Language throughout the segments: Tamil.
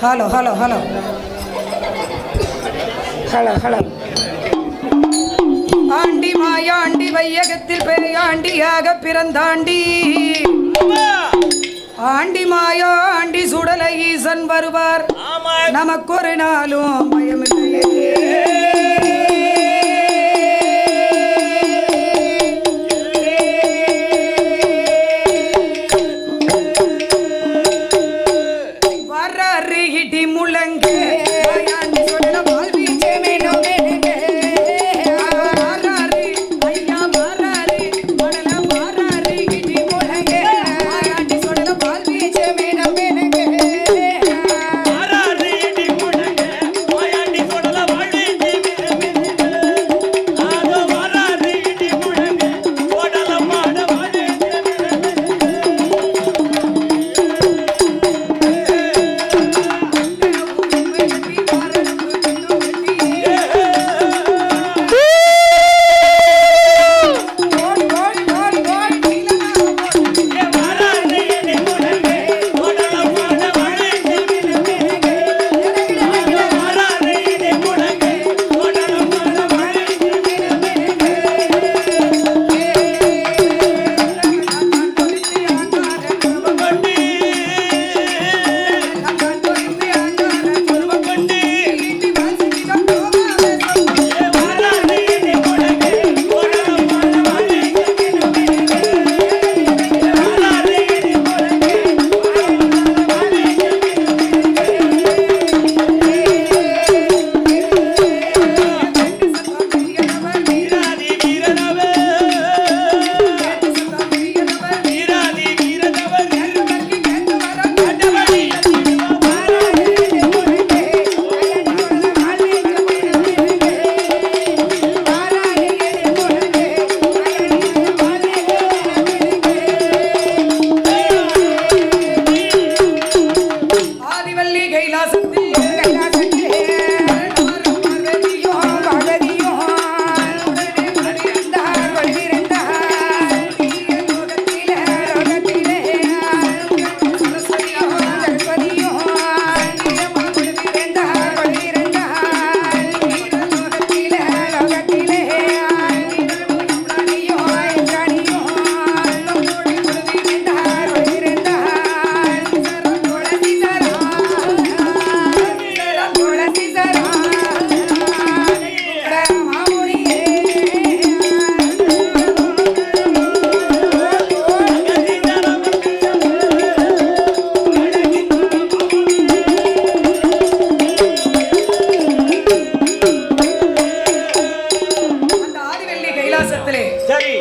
Hello hello hello hello hello. ஆண்டி மாயாண்டி வையகத்தில் பேயாண்டியாக பிறந்தாண்டி, ஆண்டி மாயாண்டி சுடலை ஈசன் வருவார், நமக்கொரு நாளும் பயமில்லையே. வர்றாரு இடி முழங்கு மாயாண்டி சுடலை வாழ்வீச்சே வேணும் வேணுங்க. வர்றாரு ஐயா வர்றாரு மடல வர்றாரு இடி முழங்கு மாயாண்டி சுடலை வாழ்வீச்சே வேணும் வேணுங்க. வர்றாரு இடி முழங்கு மாயாண்டி சுடலை வாழ்வீச்சே வேணும் வேணுங்க. ஆதோ வர்றாரு இடி முழங்கு ஓடல மாட வாழ்வீச்சே வேணும்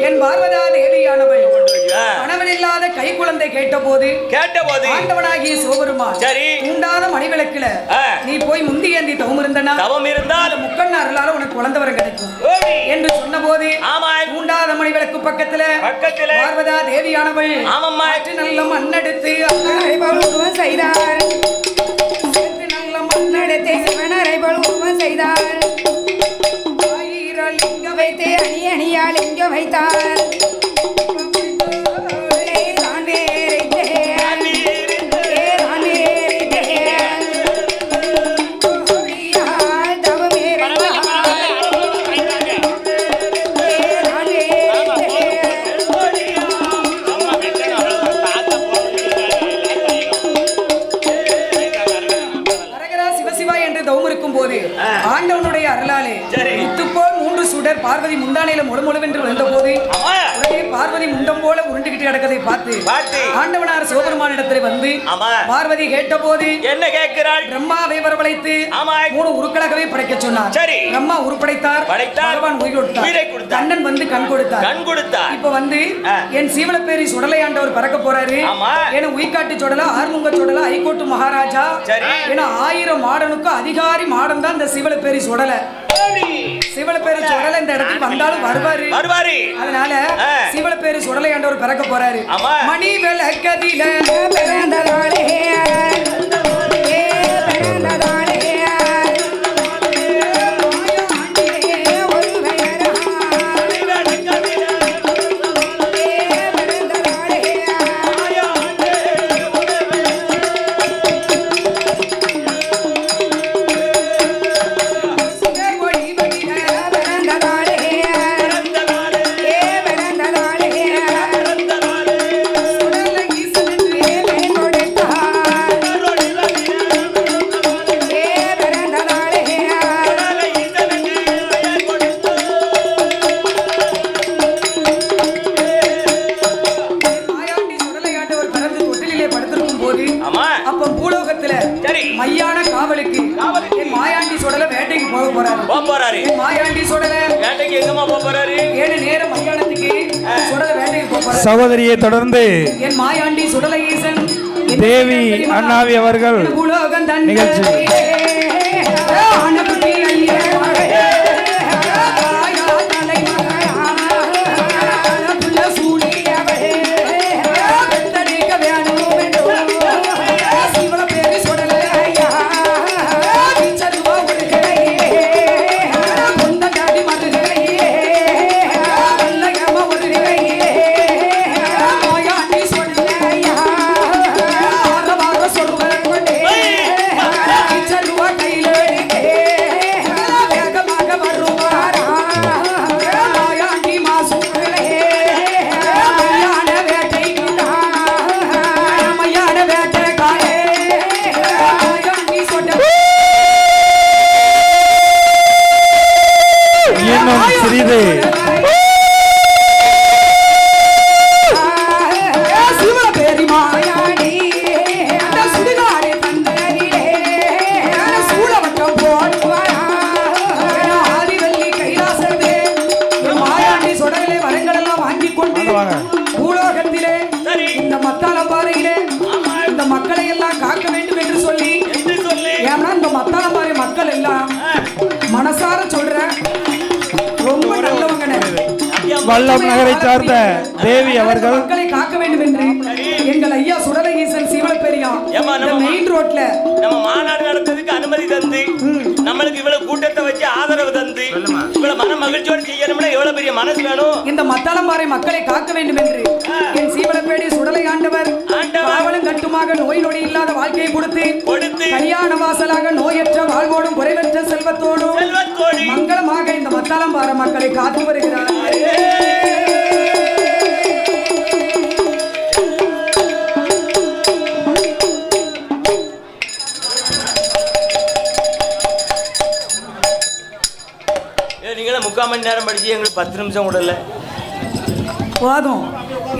என் பார்வதா தேவியானவள் கணவன் இல்லாத கை குழந்தை கேட்டபோது ஆண்டவனாகிய சிவபெருமான் தூண்டாத மணிவிளக்குல நீ போய் முந்தி ஏந்தி தவம் இருந்தால் முக்கண்ண அருளால உனக்கு குழந்தை வரம் கிடைக்கும் என்று சொன்ன போது தூண்டாத மணிவிளக்கு பக்கத்துல பார்வதா தேவியானவள் நல்ல மண்ணெடுத்து செய்தார், நல்ல மண்ணெடுத்து சிவனரை போல் செய்தார், லிங்க வைத்து அணி அணியால் இங்க வைத்தார். ஆண்டவனுடைய அருளாலே முத்துப்போல் மூன்று சுடர் பார்வதி முந்தானையில முழுமுழுவென்று வந்த போது உடனே பார்வதி முண்டம் போல உருண்டுகிட்டு கிடக்கதை பார்த்து ஆண்டவனார் சிவபெருமானிடத்தில் வந்து பார்வதி கேட்ட போது என்ன கேட்கிறாள்? பிரம்மாவை வரவழைத்து 3 உருக்களாகவே படைக்க சொன்னார். பிரம்மா உருப்படைத்தார், பகவான் உயிரை கொடுத்தார், கண்ணன் வந்து கண் கொடுத்தார். இப்ப வந்து என் சீவலப்பேரி சுடலை ஆண்டவர் பறக்க போறாரு. என உயிர்காட்டு சுடலா, ஆறுமுக சுடலா, ஐகோட்டு மகாராஜா என 1000 மாடனுக்கு அதிகாரி மாடன் தான் இந்த சிவலப்பேரி சுடலை. சிவலப்பேரி சுடலை இந்த இடத்துக்கு வந்தாலும் வருவாரு. அதனால சிவலப்பேரி சுடலை ஆண்டவர் பிறக்க போறாரு. மணி விளக்கதில பிறந்ததாலே ஒரு போறாரு மாயாண்டி சுடல வேட்டைக்கு எங்கம்மா போறாரு 7 நேரம் மத்தியானத்துக்கு சுடல வேட்டைக்கு போறாரு சகோதரியை தொடர்ந்து என் மாயாண்டி சுடல ஈசன் தேவி அண்ணாவி அவர்கள் நிகழ்ச்சி சிறிது பூலோகத்திலே இந்த மத்தாளம்பாறையிலே இந்த மக்களை எல்லாம் காக்க வேண்டும் என்று சொல்லி ஏன்னா இந்த மத்தாளம்பாறை மக்கள் எல்லாம் மனசார சொல்ற ரொம்ப நல்லவங்க வல்லம் நகரை சார்ந்த தேவி அவர்கள் மக்களை காக்க வேண்டும் என்று எங்கள் ஐயா சுடலகீசன் சீவலப்பெரியா இந்த மெயின் ரோட்ல நம்ம மாநாடு நடத்துறதுக்கு அனுமதி தந்து நம்மளுக்கு இவ்வளவு கூட்டத்தை வச்சு ஆதரவு தந்து இவ்வளவு மன மகிழ்ச்சியோடு செய்யணும்னா எவ்வளவு பெரிய மனசு வேணும். இந்த மத்தாளம்பாறை மக்களை காக்க வேண்டும் என்று என் சீவலப்பேடி சுடலை ஆண்டவர் காவலும் கட்டுமாக நோய் நொடி இல்லாத வாழ்க்கையை கொடுத்து கல்யாண வாசலாக நோயற்ற வாழ்வோடும் குறைவற்ற செல்வத்தோடும் மங்களமாக இந்த மத்தாளம்பாறை மக்களை காத்து வருகிறார். நீங்களே 3/4 மணி நேரம் படிச்சு எங்களுக்கு 10 நிமிஷம் கூட இல்ல போதும்.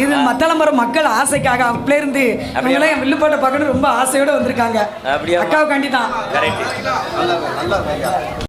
இது மத்தாளம்பாறை மக்கள் ஆசைக்காக அப்பல இருந்து என் வில்லுப்பாட்டை பார்க்கணும் ரொம்ப ஆசையோட வந்திருக்காங்க. அக்காவுக்காண்டி தான்.